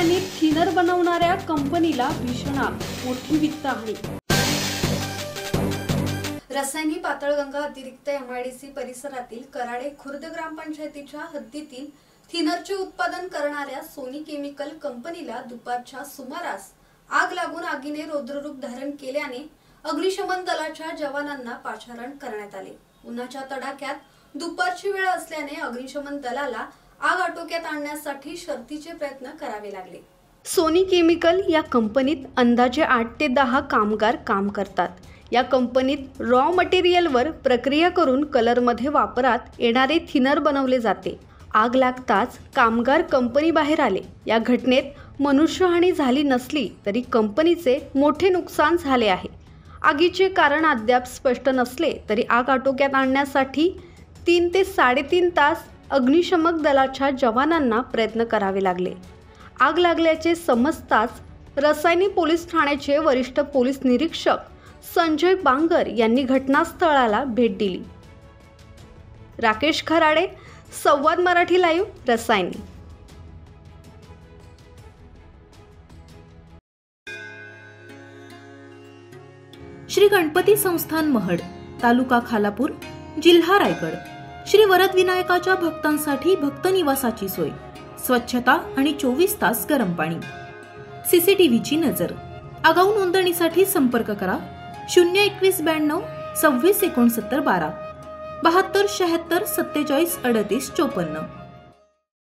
रासायनिक थिनर बनवणाऱ्या कंपनीला भीषण आग, मोठी वित्तहानी। रसायनी पातळगंगा अतिरिक्त MIDC परिसरातील कराडे खुर्द ग्रामपंचायतीच्या हद्दीतील थिनरचे उत्पादन करणाऱ्या सोनी केमिकल कंपनीला दुपारच्या सुमारास आग लागून आगीने रौद्ररूप धारण केल्याने अग्निशमन दलाच्या जवानांना पाचारण करण्यात आले। उन्हाच्या तडाख्यात दुपारची वेळ असल्याने अग्निशमन दलाला आग आटोक्यात आणण्यासाठी शर्थीचे प्रयत्न करावे लागले। सोनी केमिकल या कंपनीत अंदाजे 8 ते 10 कामगार काम करतात। या कंपनीत रॉ मटेरियलवर प्रक्रिया करून कलरमध्ये वापरात येणारे थिनर बनवले जाते। आग लागताच कामगार कंपनी बाहेर आले। या घटनेत मनुष्यहानी झाली नसली तरी कंपनीचे मोठे नुकसान झाले आहे। आगीचे कारण अद्याप स्पष्ट नसले तरी आग आटोक्यात आणण्यासाठी 3 ते 3.5 तास अग्निशमन दलाच्या जवानांना प्रयत्न करावे लागले। आग लागल्याचे समजताच रसायनी पोलीस ठाण्याचे वरिष्ठ पोलीस निरीक्षक संजय बांगर यांनी घटनास्थळाला भेट दिली। राकेश खराडे, संवाद मराठी लाईव्ह, रसायनी। श्री गणपती संस्थान महड, तालुका खालापूर, जिल्हा रायगड। श्री वरद विनायकाच्या भक्तांसाठी भक्त निवासाची सोय, स्वच्छता आणि 24 तास गरम पाणी, CCTVची नजर। आगाऊ नोंदणीसाठी संपर्क करा 02192 26 69 12 72 76 47 38 54।